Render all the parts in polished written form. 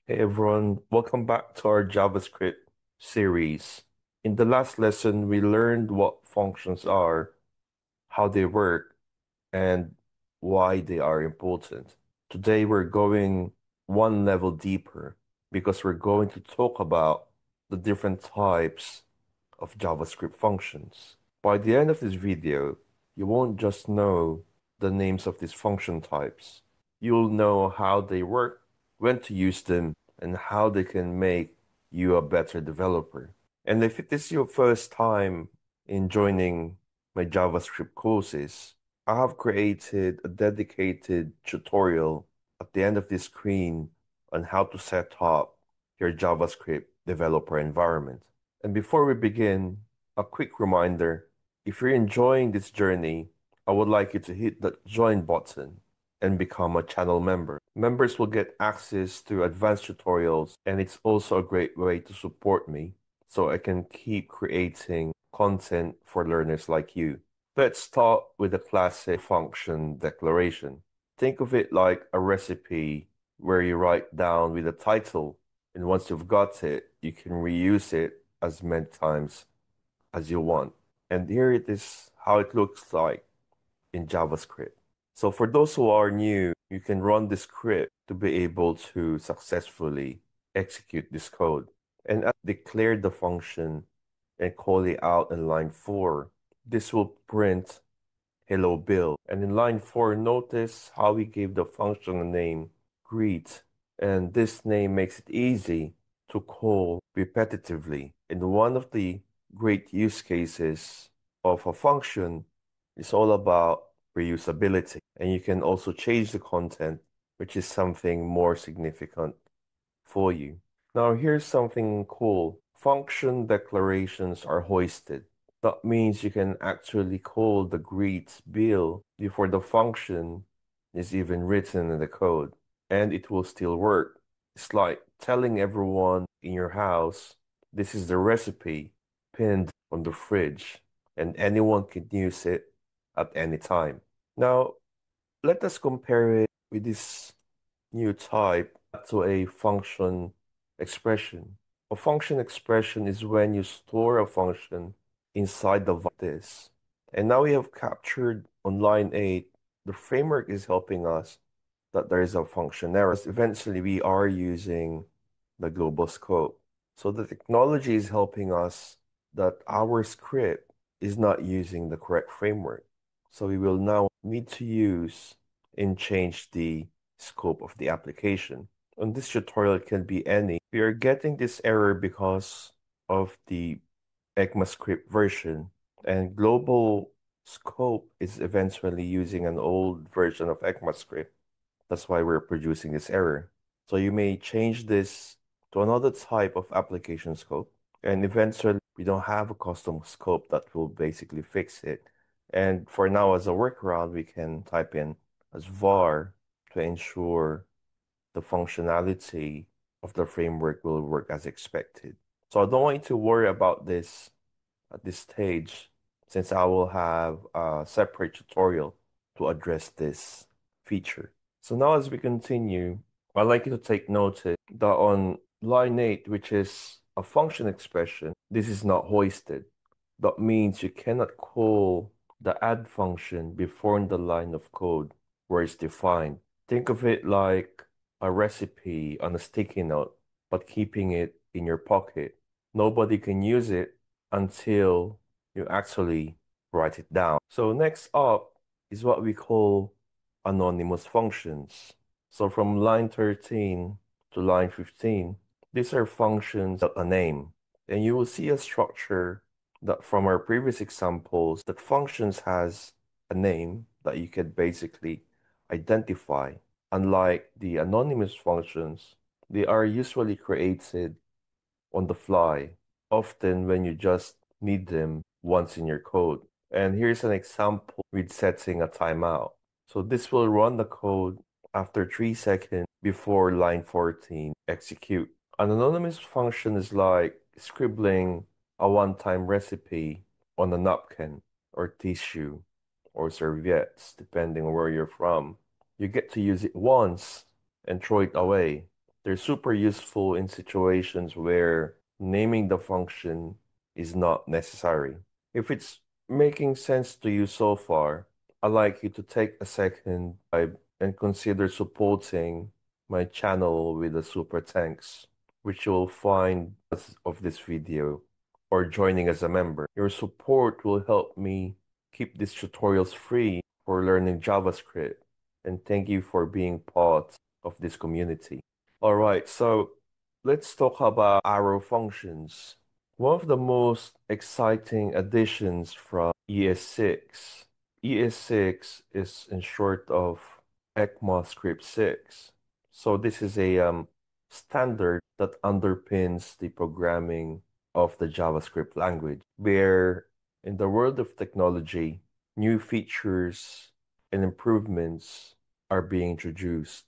Hey everyone, welcome back to our JavaScript series. In the last lesson, we learned what functions are, how they work, and why they are important. Today, we're going one level deeper because we're going to talk about the different types of JavaScript functions. By the end of this video, you won't just know the names of these function types. You'll know how they work, when to use them, and how they can make you a better developer. And if it is your first time in joining my JavaScript courses, I have created a dedicated tutorial at the end of this screen on how to set up your JavaScript developer environment. And before we begin, a quick reminder, if you're enjoying this journey, I would like you to hit the join button and become a channel member. Members will get access to advanced tutorials, and it's also a great way to support me so I can keep creating content for learners like you. Let's start with a classic function declaration. Think of it like a recipe where you write down with a title, and once you've got it, you can reuse it as many times as you want. And here it is how it looks like in JavaScript. So for those who are new, you can run this script to be able to successfully execute this code. And as declare the function and call it out in line 4, this will print hello Bill. And in line 4, notice how we gave the function a name, greet. And this name makes it easy to call repetitively. And one of the great use cases of a function is all about reusability. And you can also change the content, which is something more significant for you. Now, here's something cool. Function declarations are hoisted. That means you can actually call the greet Bill before the function is even written in the code, and it will still work. It's like telling everyone in your house, this is the recipe pinned on the fridge, and anyone can use it at any time. Now, let us compare it with this new type to a function expression. A function expression is when you store a function inside the this. And now we have captured on line 8, the framework is helping us that there is a function error. Eventually, we are using the global scope. So the technology is helping us that our script is not using the correct framework. So we will now need to use and change the scope of the application. And this tutorial can be any. We are getting this error because of the ECMAScript version, and global scope is eventually using an old version of ECMAScript. That's why we're producing this error. So you may change this to another type of application scope, and eventually we don't have a custom scope that will basically fix it. And for now, as a workaround, we can type in as var to ensure the functionality of the framework will work as expected. So I don't want you to worry about this at this stage, since I will have a separate tutorial to address this feature. So now as we continue, I'd like you to take note that on line 8, which is a function expression, this is not hoisted. That means you cannot call the add function before in the line of code where it's defined. Think of it like a recipe on a sticky note, but keeping it in your pocket. Nobody can use it until you actually write it down. So next up is what we call anonymous functions. So from line 13 to line 15, these are functions that a name. And you will see a structure that from our previous examples that functions has a name that you can basically identify. Unlike the anonymous functions, they are usually created on the fly, often when you just need them once in your code. And here's an example with setting a timeout. So this will run the code after 3 seconds before line 14 execute. An anonymous function is like scribbling a one-time recipe on a napkin or tissue or serviettes, depending on where you're from. You get to use it once and throw it away. They're super useful in situations where naming the function is not necessary. If it's making sense to you so far, I'd like you to take a second and consider supporting my channel with a super thanks, which you'll find of this video, or joining as a member. Your support will help me keep these tutorials free for learning JavaScript, and thank you for being part of this community. All right, so let's talk about arrow functions. One of the most exciting additions from ES6. ES6 is in short of ECMAScript 6. So this is a standard that underpins the programming of the JavaScript language, where in the world of technology, new features and improvements are being introduced.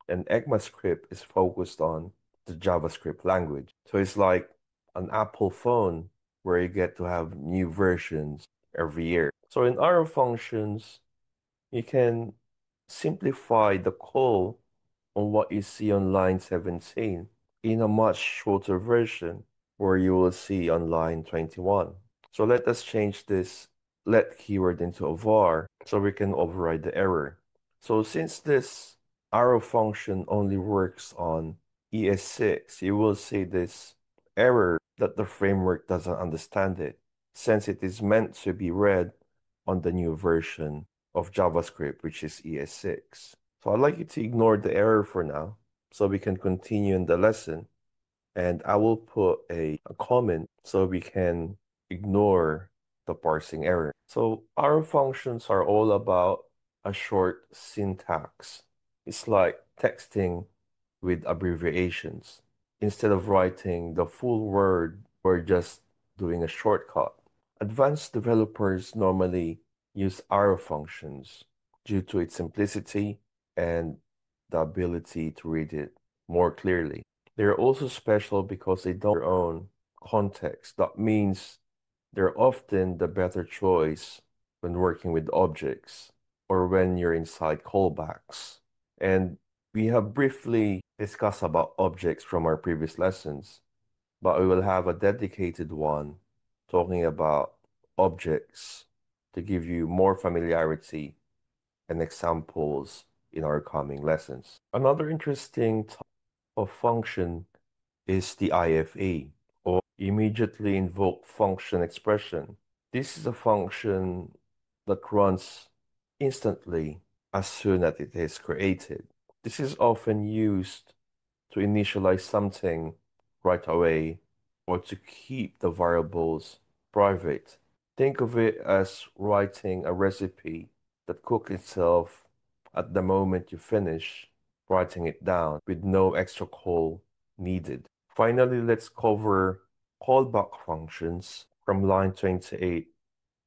And ECMAScript is focused on the JavaScript language. So it's like an Apple phone where you get to have new versions every year. So in arrow functions, you can simplify the call on what you see on line 17 in a much shorter version where you will see on line 21. So let us change this let keyword into a var so we can override the error. So since this arrow function only works on ES6, you will see this error that the framework doesn't understand it, since it is meant to be read on the new version of JavaScript, which is ES6. So I'd like you to ignore the error for now so we can continue in the lesson. And I will put a comment so we can ignore the parsing error. So our functions are all about a short syntax. It's like texting with abbreviations. Instead of writing the full word, we're just doing a shortcut. Advanced developers normally use arrow functions due to its simplicity and the ability to read it more clearly. They're also special because they don't have their own context. That means they're often the better choice when working with objects or when you're inside callbacks. And we have briefly discussed about objects from our previous lessons, but we will have a dedicated one talking about objects to give you more familiarity and examples in our coming lessons. Another interesting type of function is the IIFE, or immediately invoked function expression. This is a function that runs instantly as soon as it is created. This is often used to initialize something right away or to keep the variables private. Think of it as writing a recipe that cooks itself at the moment you finish writing it down with no extra call needed. Finally, let's cover callback functions from line 28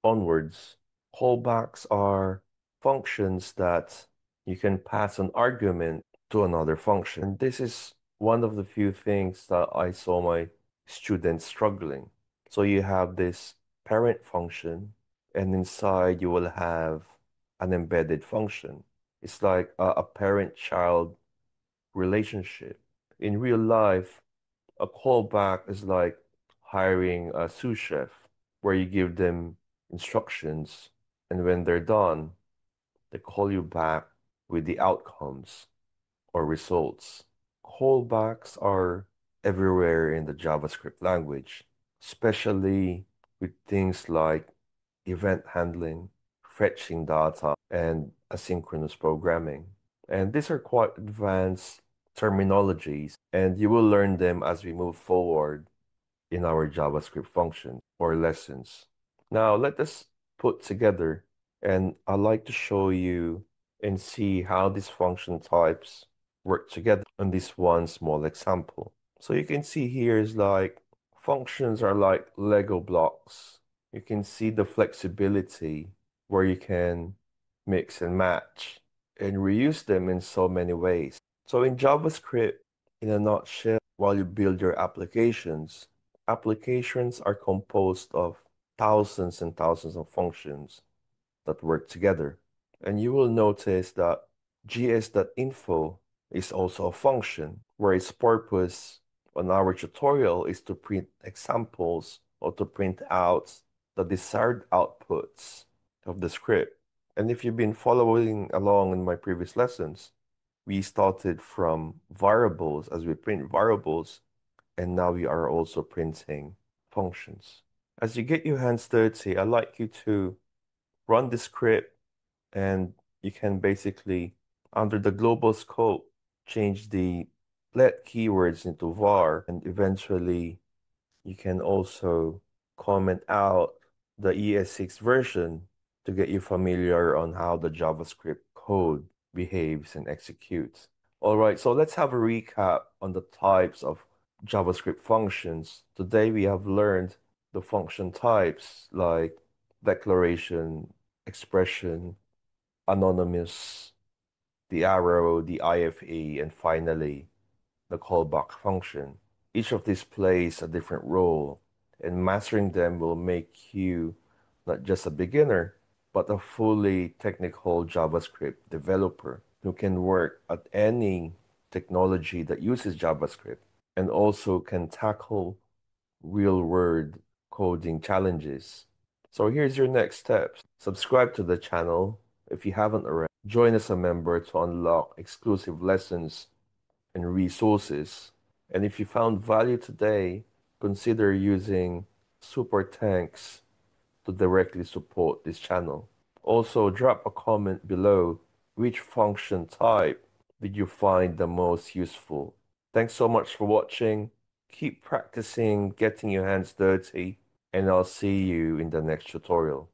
onwards. Callbacks are functions that you can pass an argument to another function. And this is one of the few things that I saw my students struggling. So you have this parent function, and inside you will have an embedded function. It's like a parent-child relationship. In real life, a callback is like hiring a sous chef, where you give them instructions, and when they're done, they call you back with the outcomes or results. Callbacks are everywhere in the JavaScript language, especially with things like event handling, fetching data, and asynchronous programming. And these are quite advanced terminologies, and you will learn them as we move forward in our JavaScript functions or lessons. Now, let us put together, and I'd like to show you and see how these function types work together on this one small example. So you can see here is like functions are like Lego blocks. You can see the flexibility where you can mix and match and reuse them in so many ways. So in JavaScript, in a nutshell, while you build your applications, applications are composed of thousands and thousands of functions that work together. And you will notice that gs.info is also a function where its purpose on our tutorial is to print examples or to print out the desired outputs of the script. And if you've been following along in my previous lessons, we started from variables as we print variables, and now we are also printing functions. As you get your hands dirty, I'd like you to run the script, and you can basically, under the global scope, change the let keywords into var, and eventually you can also comment out the ES6 version to get you familiar on how the JavaScript code behaves and executes. All right, so let's have a recap on the types of JavaScript functions. Today we have learned the function types like declaration, expression, anonymous, the arrow, the IIFE, and finally the callback function. Each of these plays a different role, and mastering them will make you not just a beginner, but a fully technical JavaScript developer who can work at any technology that uses JavaScript and also can tackle real-world coding challenges. So here's your next steps. Subscribe to the channel if you haven't already. Join as a member to unlock exclusive lessons and resources. And if you found value today, consider using super thanks to directly support this channel. Also, drop a comment below which function type did you find the most useful. Thanks so much for watching. Keep practicing getting your hands dirty, and I'll see you in the next tutorial.